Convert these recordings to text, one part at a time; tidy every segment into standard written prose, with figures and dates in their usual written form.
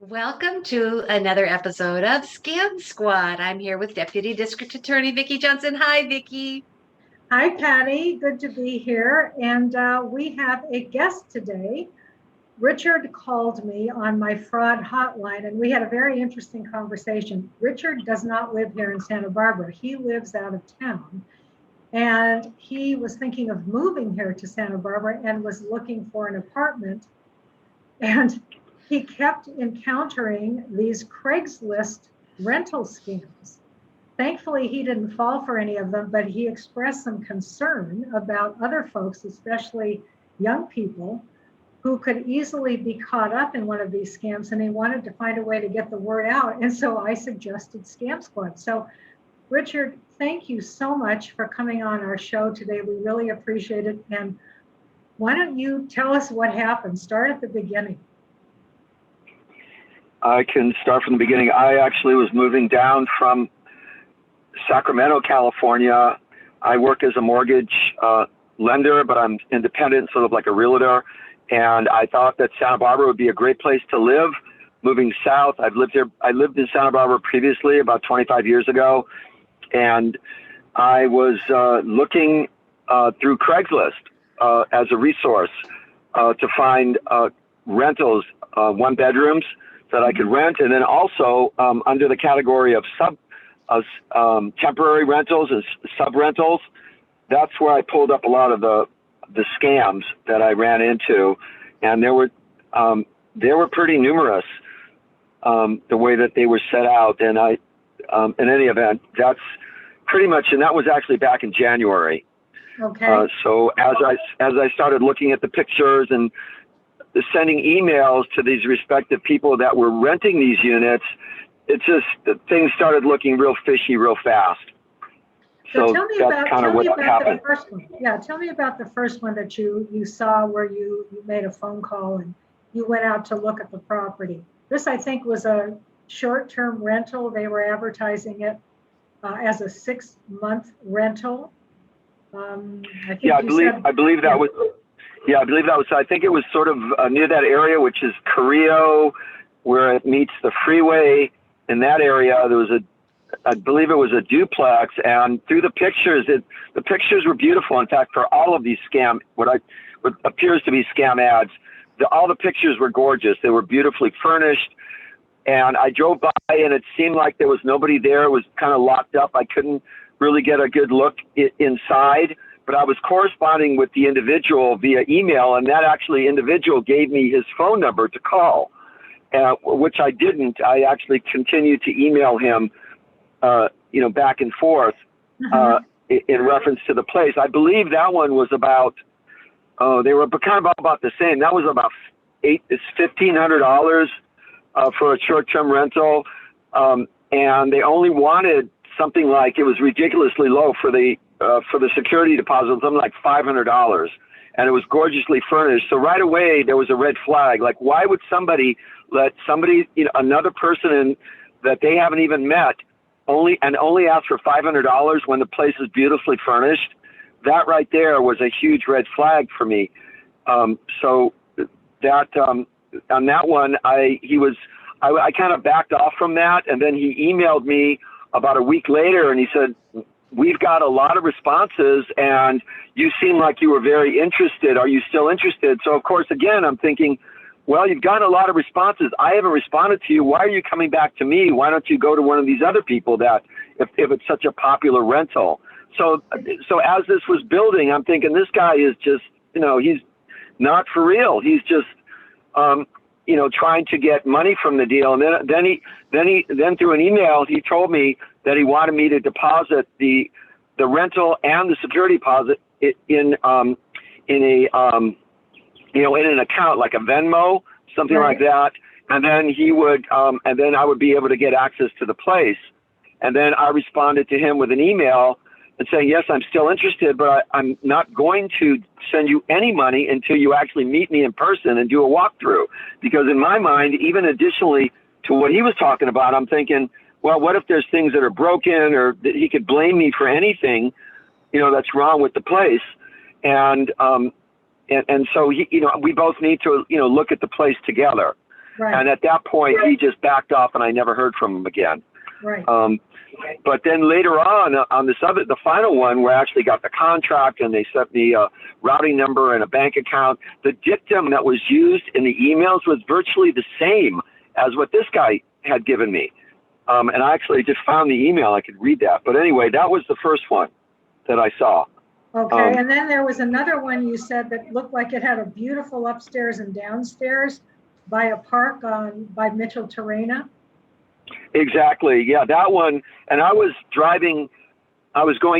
Welcome to another episode of Scam Squad. I'm here with Deputy District Attorney Vicki Johnson. Hi, Vicki. Hi, Patty. Good to be here. And we have a guest today. Richard called me on my fraud hotline, and we had a very interesting conversation. Richard does not live here in Santa Barbara. He lives out of town. And he was thinking of moving here to Santa Barbara and was looking for an apartment. And he kept encountering these Craigslist rental schemes. Thankfully, he didn't fall for any of them, but he expressed some concern about other folks, especially young people, who could easily be caught up in one of these scams, and he wanted to find a way to get the word out. And so I suggested Scam Squad. So, Richard, thank you so much for coming on our show today. We really appreciate it. And why don't you tell us what happened? Start at the beginning. I can start from the beginning. I actually was moving down from Sacramento, California. I work as a mortgage lender, but I'm independent, sort of like a realtor. And I thought that Santa Barbara would be a great place to live. Moving south, I lived in Santa Barbara previously, about 25 years ago. And I was looking through Craigslist as a resource to find rentals, one bedrooms that I could rent. And then also under the category of temporary rentals and sub rentals, that's where I pulled up a lot of the scams that I ran into, and they were pretty numerous, the way that they were set out. And in any event, that's pretty much, and that was actually back in January. Okay. So as I started looking at the pictures and sending emails to these respective people that were renting these units, things started looking real fishy real fast. So tell me that's kind of what happened. The first one. Yeah, tell me about the first one that you saw, where you made a phone call and you went out to look at the property. This, I think, was a short-term rental. They were advertising it as a 6-month rental. I believe that was. I think it was sort of near that area, which is Carrillo, where it meets the freeway. In that area, I believe it was a duplex, and through the pictures, the pictures were beautiful. In fact, for all of these what appears to be scam ads, all the pictures were gorgeous. They were beautifully furnished, and I drove by, and it seemed like there was nobody there. It was kind of locked up. I couldn't really get a good look inside, but I was corresponding with the individual via email, and that individual gave me his phone number to call, which I didn't. I actually continued to email him, back and forth in reference to the place. I believe that one was about, they were kind of about the same. That was about $1,500 for a short-term rental, and they only wanted something like, it was ridiculously low for the security deposit, something like $500, and it was gorgeously furnished. So right away there was a red flag. Like, why would somebody let another person in that they haven't even met only ask for $500 when the place is beautifully furnished? That right there was a huge red flag for me. So that on that one, I kind of backed off from that, and then he emailed me about a week later, and he said, "We've got a lot of responses, and you seem like you were very interested. Are you still interested?" So of course, again, I'm thinking, well, you've gotten a lot of responses. I haven't responded to you. Why are you coming back to me? Why don't you go to one of these other people that, if it's such a popular rental? So as this was building, I'm thinking, this guy is just, he's not for real. He's just, trying to get money from the deal. And then through an email, he told me that he wanted me to deposit the rental and the security deposit in an account, like a Venmo, something like that. And then he would, and then I would be able to get access to the place. And then I responded to him with an email and saying, yes, I'm still interested, but I'm not going to send you any money until you actually meet me in person and do a walkthrough. Because in my mind, even additionally to what he was talking about, I'm thinking, well, what if there's things that are broken, or that he could blame me for anything, that's wrong with the place. And so we both need to, look at the place together. Right. And at that point, he just backed off, and I never heard from him again. Right. But then later on the final one, where I actually got the contract and they sent me a routing number and a bank account, the dictum that was used in the emails was virtually the same as what this guy had given me. And I actually just found the email. I could read that. But anyway, that was the first one that I saw. Okay, and then there was another one you said that looked like it had a beautiful upstairs and downstairs by a park by Mitchell Terrena. Exactly. Yeah, that one. And I was going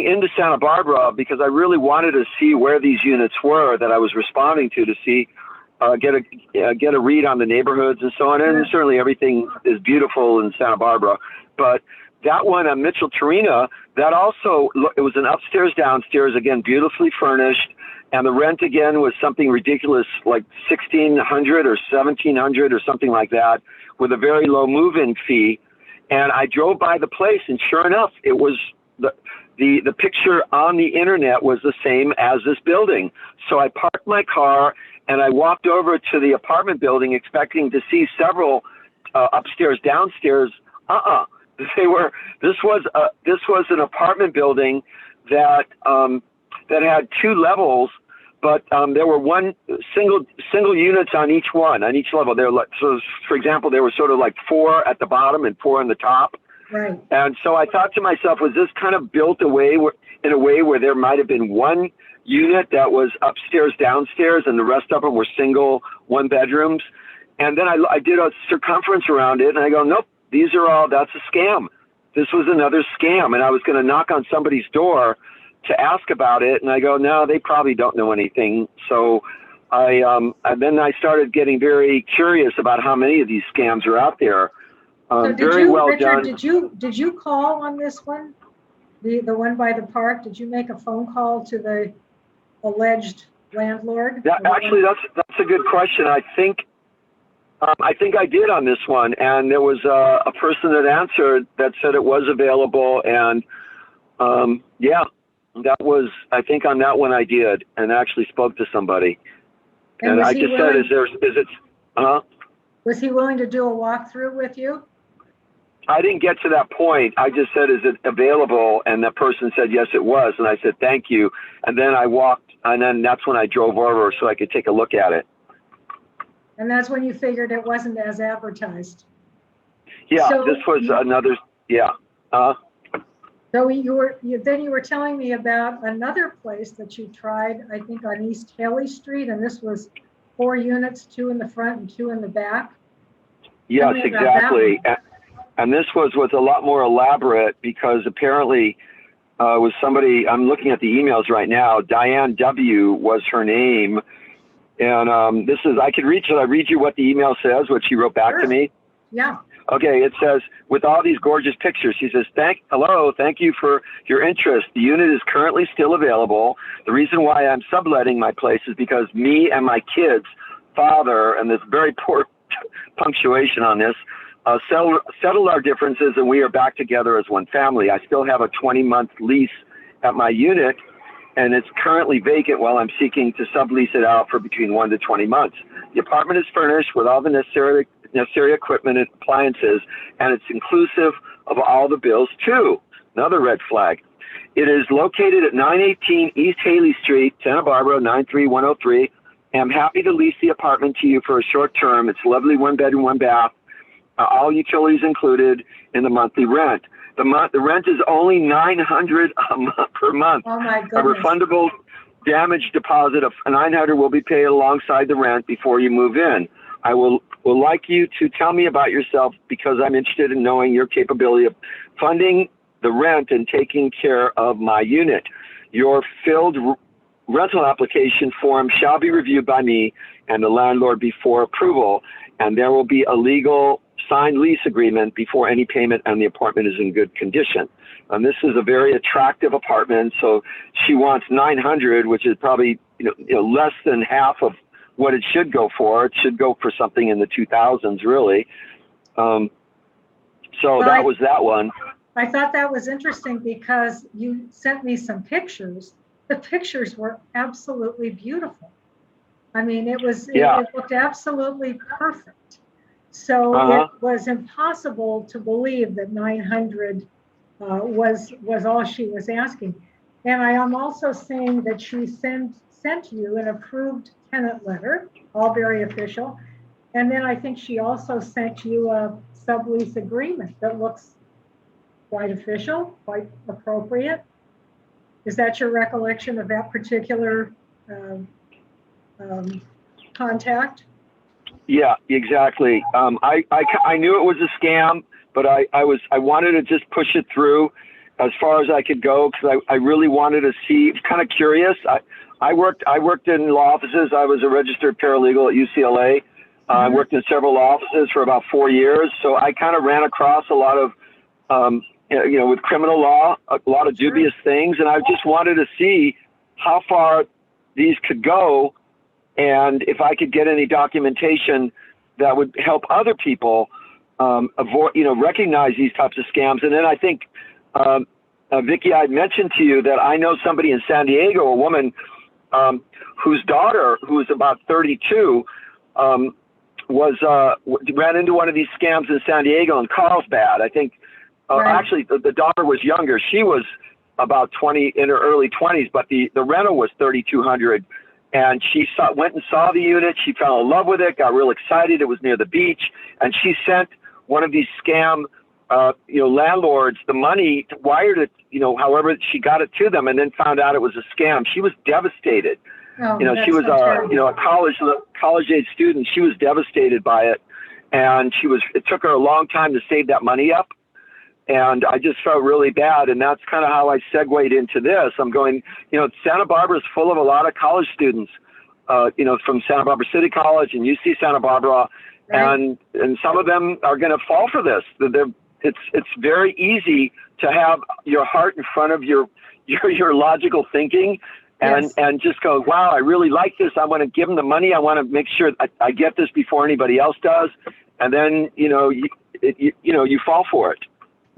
into Santa Barbara because I really wanted to see where these units were that I was responding to see, get a read on the neighborhoods and so on. And certainly everything is beautiful in Santa Barbara. But that one on Mitchell Terrena, that also, it was an upstairs, downstairs, again, beautifully furnished. And the rent again was something ridiculous, like $1,600 or $1,700 or something like that, with a very low move-in fee. And I drove by the place, and sure enough, it was the picture on the internet was the same as this building. So I parked my car and I walked over to the apartment building, expecting to see several upstairs, downstairs. This was an apartment building that had 2 levels, but there were one single units on each level. There, so for example, there were sort of like 4 at the bottom and 4 on the top. Right. And so I thought to myself, was this kind of built in a way where there might have been one unit that was upstairs, downstairs, and the rest of them were single 1-bedrooms? And then I did a circumference around it, and I go, nope, that's a scam. This was another scam. And I was going to knock on somebody's door to ask about it, and I go, no, they probably don't know anything. So and then I started getting very curious about how many of these scams are out there. So Richard, done. Did you call on this one, the one by the park? Did you make a phone call to the alleged landlord? Actually, that's a good question. I think I did on this one, and there was a person that answered that said it was available, and that was, I think on that one I did, and actually spoke to somebody. And I just said, was he willing to do a walkthrough with you? I didn't get to that point. I just said, is it available? And that person said, yes, it was. And I said, thank you. And then I walked, and then that's when I drove over so I could take a look at it. And that's when you figured it wasn't as advertised. Yeah, so this was another, yeah. So you were telling me about another place that you tried, I think on East Haley Street, and this was 4 units, 2 in the front and 2 in the back. Yes, exactly. And this was a lot more elaborate because apparently was somebody, I'm looking at the emails right now, Diane W. was her name. And should I read you what the email says, what she wrote back to me? Yeah. Okay, it says, with all these gorgeous pictures, she says, thank you for your interest. The unit is currently still available. The reason why I'm subletting my place is because me and my kids' father, and there's very poor punctuation on this, settled our differences, and we are back together as one family. I still have a 20-month lease at my unit, and it's currently vacant while I'm seeking to sublease it out for between 1 to 20 months. The apartment is furnished with all the necessary equipment and appliances, and it's inclusive of all the bills too. Another red flag. It is located at 918 East Haley Street, Santa Barbara, 93103. I'm happy to lease the apartment to you for a short term. It's a lovely 1-bedroom, 1-bath, all utilities included in the monthly rent. The rent is only $900 per month. Oh my goodness. A refundable damage deposit of $900 will be paid alongside the rent before you move in. I will like you to tell me about yourself because I'm interested in knowing your capability of funding the rent and taking care of my unit. Your filled rental application form shall be reviewed by me and the landlord before approval, and there will be a legal signed lease agreement before any payment, and the apartment is in good condition. And this is a very attractive apartment, so she wants $900, which is probably less than half of what it should go for. It should go for something in the 2000s, really. That was that one. I thought that was interesting because you sent me some pictures. The pictures were absolutely beautiful. I mean, it looked absolutely perfect. So Uh-huh. it was impossible to believe that 900 was all she was asking. And I am also seeing that she sent you an approved tenant letter, all very official. And then I think she also sent you a sublease agreement that looks quite official, quite appropriate. Is that your recollection of that particular contact? Yeah, exactly. I knew it was a scam, but I wanted to just push it through as far as I could go because I really wanted to see. Kind of curious. I worked in law offices. I was a registered paralegal at UCLA. I worked in several law offices for about 4 years, so I kind of ran across a lot of with criminal law, a lot of dubious things, and I just wanted to see how far these could go. And if I could get any documentation that would help other people avoid, recognize these types of scams. And then I think, Vicki, I mentioned to you that I know somebody in San Diego, a woman whose daughter, who is about 32, ran into one of these scams in San Diego in Carlsbad. I think, actually, the daughter was younger. She was about 20 in her early 20s, but the rental was $3,200. And she went and saw the unit. She fell in love with it, got real excited. It was near the beach. And she sent one of these scam, landlords the money, wired it, however she got it to them, and then found out it was a scam. She was devastated. Oh, She was a college-age student. She was devastated by it. And it took her a long time to save that money up. And I just felt really bad. And that's kind of how I segued into this. I'm going, Santa Barbara is full of a lot of college students, from Santa Barbara City College and UC Santa Barbara. Right. And some of them are going to fall for this. It's very easy to have your heart in front of your logical thinking and just go, wow, I really like this. I want to give them the money. I want to make sure I get this before anybody else does. And then, you fall for it.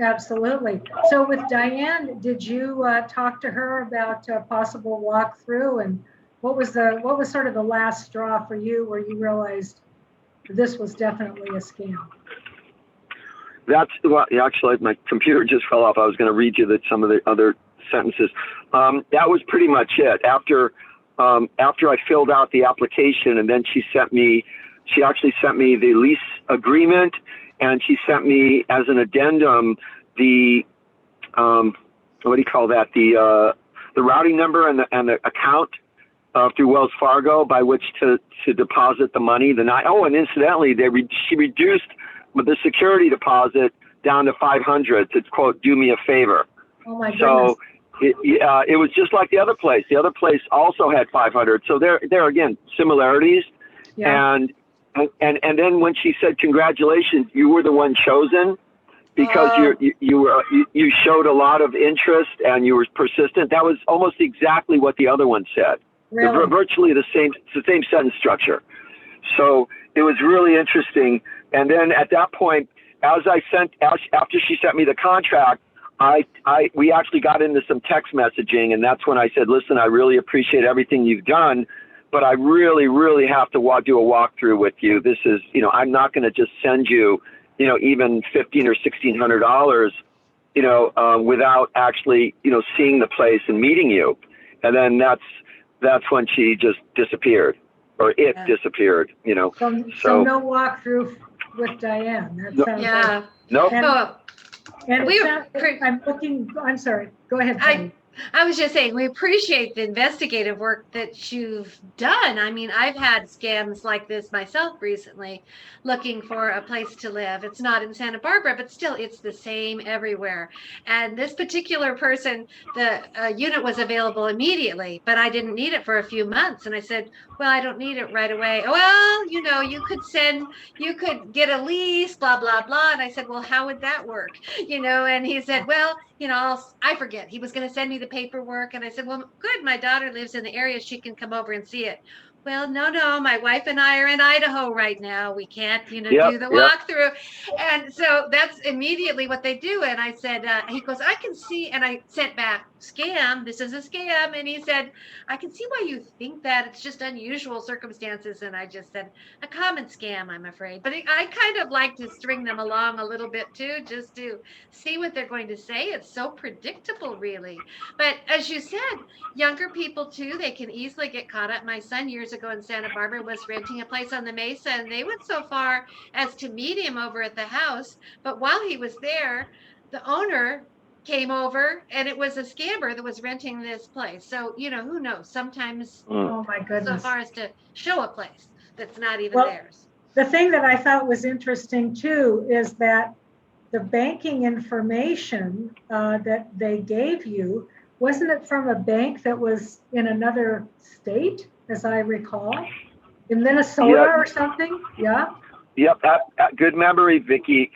Absolutely. So with Diane, did you talk to her about a possible walkthrough, and what was sort of the last straw for you where you realized this was definitely a scam? Actually, my computer just fell off. I was going to read you some of the other sentences. That was pretty much it. After I filled out the application, and then she actually sent me the lease agreement. And she sent me as an addendum the what do you call that? The routing number and the account through Wells Fargo by which to deposit the money. And incidentally, she reduced the security deposit down to $500 to quote, do me a favor. Oh my goodness. So it was just like the other place. The other place also had $500. So there again similarities. Yeah. And then when she said, congratulations, you were the one chosen because you showed a lot of interest and you were persistent. That was almost exactly what the other one said. Really? Virtually the same sentence structure. So it was really interesting. And then at that point, after she sent me the contract, we actually got into some text messaging, and that's when I said, listen, I really appreciate everything you've done, but I really, really have to do a walkthrough with you. This is, I'm not going to just send you, even $1,500 or $1,600, without actually, seeing the place and meeting you. And then that's when she just disappeared, or it disappeared, So no walkthrough with Diane. That sounds like, no. I'm sorry. Go ahead, Penny. I was just saying, we appreciate the investigative work that you've done. I mean, I've had scams like this myself recently, looking for a place to live. It's not in Santa Barbara, but still, it's the same everywhere. And this particular person, the unit was available immediately, but I didn't need it for a few months. And I said, well, I don't need it right away. Well, you could get a lease, blah, blah, blah. And I said, well, how would that work? And he said, well, I forget. He was going to send me the paperwork. And I said, well, good. My daughter lives in the area. She can come over and see it. Well, no, my wife and I are in Idaho right now. We can't, do the walkthrough. And so that's immediately what they do. And I said, he goes, I can see. And I sent back, scam. This is a scam. And he said, I can see why you think that. It's just unusual circumstances. And I just said, a common scam, I'm afraid. But I kind of like to string them along a little bit too, just to see what they're going to say. It's so predictable, really. But as you said, younger people too, they can easily get caught up. My son years ago in Santa Barbara was renting a place on the Mesa, and they went so far as to meet him over at the house. But while he was there, the owner came over and it was a scammer that was renting this place. So, who knows? Sometimes Oh my so goodness. far as to show a place that's not even Well, theirs. the thing that I thought was interesting too is that the banking information that they gave you, wasn't it from a bank that was in another state, as I recall? In Minnesota Yeah. or something? Yeah? Yep, good memory, Vicki.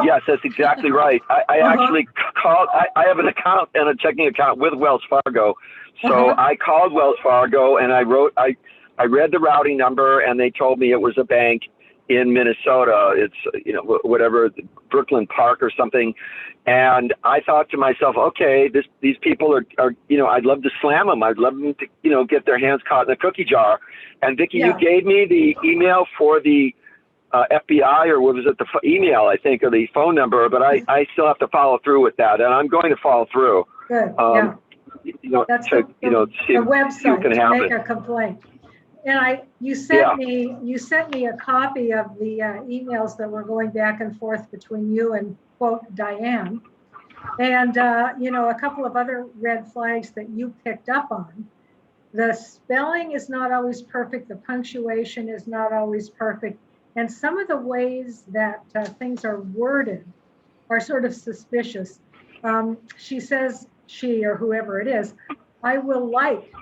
Yes, that's exactly right. I actually called. I have an account and a checking account with Wells Fargo, so I called Wells Fargo and I read the routing number, and they told me it was a bank in Minnesota. It's whatever, Brooklyn Park or something. And I thought to myself, okay, these people are I'd love to slam them. I'd love them to get their hands caught in a cookie jar. And Vicki, you gave me the email for the FBI, or what was it, the email, I think, or the phone number, but I still have to follow through with that, and I'm going to follow through. Good, That's see the website can to happen. make a complaint. And you sent me a copy of the emails that were going back and forth between you and quote Diane, and a couple of other red flags that you picked up on. The spelling is not always perfect. The punctuation is not always perfect. And some of the ways that things are worded are sort of suspicious. She says, she or whoever it is, I will like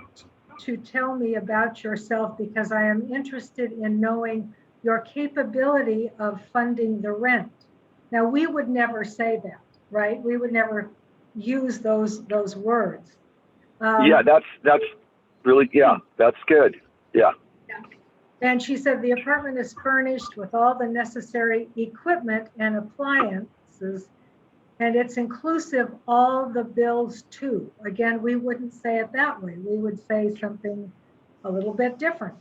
to tell me about yourself because I am interested in knowing your capability of funding the rent. Now, we would never say that, right? We would never use those words. That's really, that's good. Yeah. And she said the apartment is furnished with all the necessary equipment and appliances, and it's inclusive all the bills too. Again, we wouldn't say it that way. We would say something a little bit different.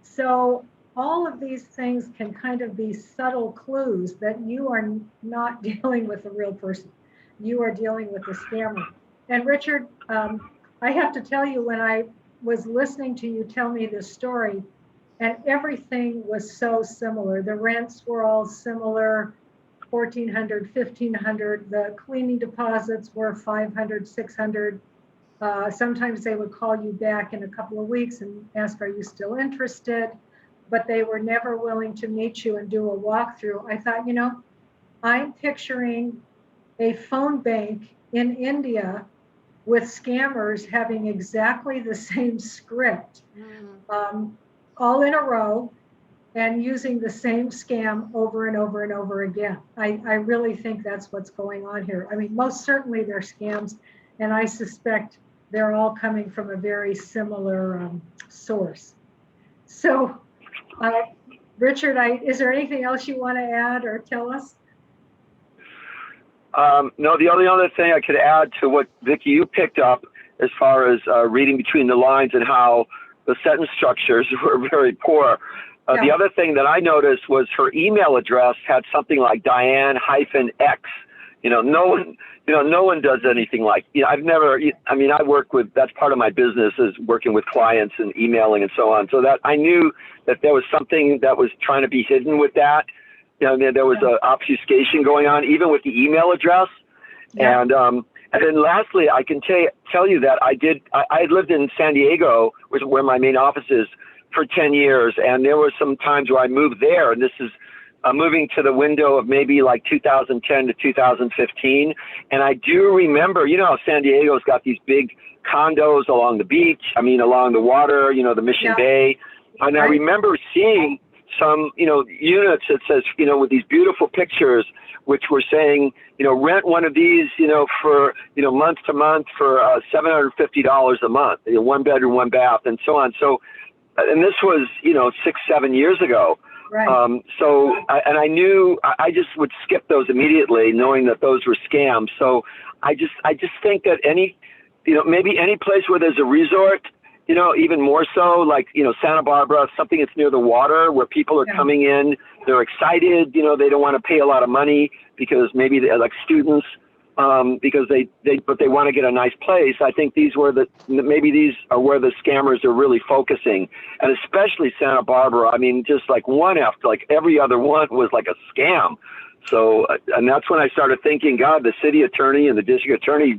So all of these things can kind of be subtle clues that you are not dealing with a real person. You are dealing with a scammer. And Richard, I have to tell you, when I was listening to you tell me this story, and everything was so similar. The rents were all similar, $1,400, $1,500. The cleaning deposits were $500, $600. Sometimes they would call you back in a couple of weeks and ask, are you still interested? But they were never willing to meet you and do a walkthrough. I thought, I'm picturing a phone bank in India with scammers having exactly the same script. All in a row and using the same scam over and over and over again. I really think that's what's going on here. I mean, most certainly they're scams, and I suspect they're all coming from a very similar source. So, Richard, is there anything else you want to add or tell us? No, the only other thing I could add to what, Vicki, you picked up as far as reading between the lines and how the sentence structures were very poor. The other thing that I noticed was her email address had something like Diane-X. No one does anything like, I've never, I work with, that's part of my business is working with clients and emailing and so on. So that I knew that there was something that was trying to be hidden with that. There was an obfuscation going on, even with the email address. And then lastly, I can tell you that I lived in San Diego, where my main office is, for 10 years. And there were some times where I moved there, and this is moving to the window of maybe like 2010 to 2015. And I do remember, how San Diego's got these big condos along the beach, along the water, the Mission Bay. And I remember seeing some, units that says, with these beautiful pictures, which were saying, rent one of these, for, month to month for $750 a month, 1 bedroom, 1 bath, and so on. So, and this was, 6-7 years ago. Right. I knew I just would skip those immediately, knowing that those were scams. So I just think that maybe any place where there's a resort, even more so, like, Santa Barbara, something that's near the water where people are coming in, they're excited, they don't want to pay a lot of money because maybe they're like students, because but they want to get a nice place. I think maybe these are where the scammers are really focusing, and especially Santa Barbara. I mean, just like one after, like every other one was like a scam. So, and that's when I started thinking, God, the city attorney and the district attorney,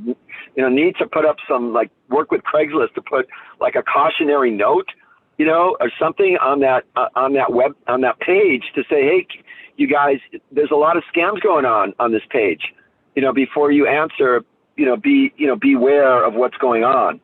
need to put up some, like, work with Craigslist to put like a cautionary note, or something on that page to say, hey, you guys, there's a lot of scams going on this page. Before you answer, beware of what's going on.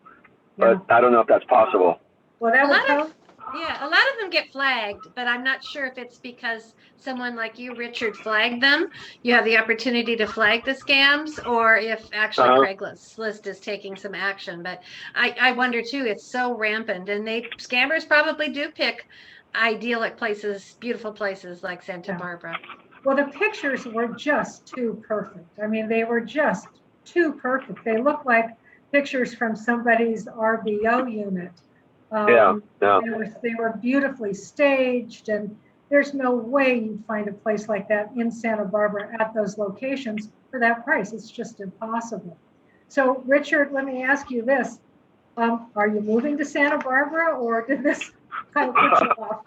But I don't know if that's possible. Well, that would help. Yeah, a lot of them get flagged, but I'm not sure if it's because someone like you, Richard, flagged them. You have the opportunity to flag the scams, or if actually Craigslist is taking some action. But I wonder too, it's so rampant, and scammers probably do pick idyllic places, beautiful places like Santa Barbara. Well, the pictures were just too perfect. I mean, they were just too perfect. They looked like pictures from somebody's RBO unit. They were beautifully staged, and there's no way you'd find a place like that in Santa Barbara at those locations for that price. It's just impossible. So, Richard, let me ask you this. Are you moving to Santa Barbara, or did this kind of put you off?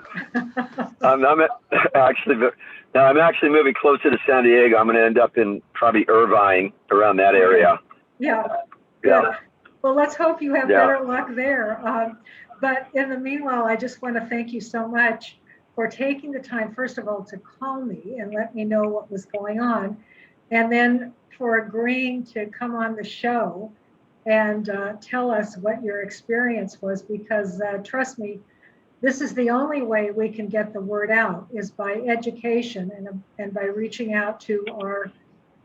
I'm actually moving closer to San Diego. I'm going to end up in probably Irvine, around that area. Yeah. Well, let's hope you have better luck there. But in the meanwhile, I just want to thank you so much for taking the time, first of all, to call me and let me know what was going on, and then for agreeing to come on the show and tell us what your experience was, because trust me, this is the only way we can get the word out, is by education and by reaching out to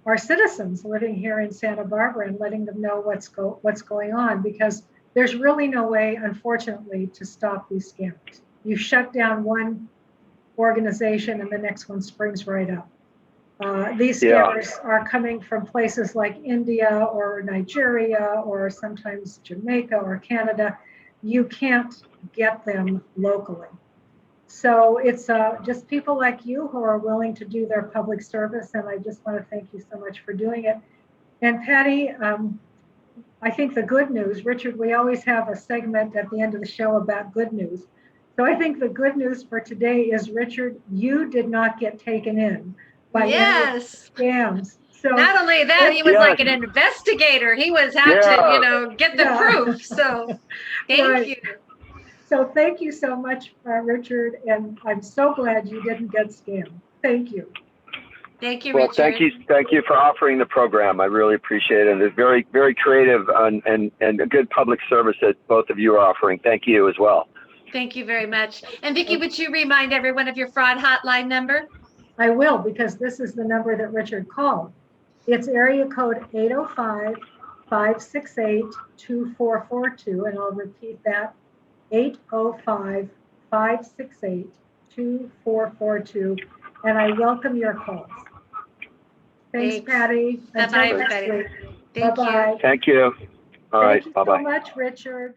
our citizens living here in Santa Barbara and letting them know what's going on, because there's really no way, unfortunately, to stop these scams. You shut down one organization and the next one springs right up. These scammers are coming from places like India or Nigeria or sometimes Jamaica or Canada. You can't get them locally. So it's just people like you who are willing to do their public service, and I just want to thank you so much for doing it. And Patty, I think the good news, Richard, we always have a segment at the end of the show about good news. So I think the good news for today is, Richard, you did not get taken in by any scams. So not only that, he was like an investigator. He had to, get the proof. So thank you. So thank you so much, Richard, and I'm so glad you didn't get scammed. Thank you. Thank you, well, Richard. Thank you for offering the program. I really appreciate it. It's very, very creative and a good public service that both of you are offering. Thank you as well. Thank you very much. And Vicki, would you remind everyone of your fraud hotline number? I will, because this is the number that Richard called. It's area code 805-568-2442, and I'll repeat that, 805-568-2442, and I welcome your calls. Thanks, Patty. Bye-bye, everybody. Bye-bye. Thank you. All right, bye-bye. Thank you so much, Richard.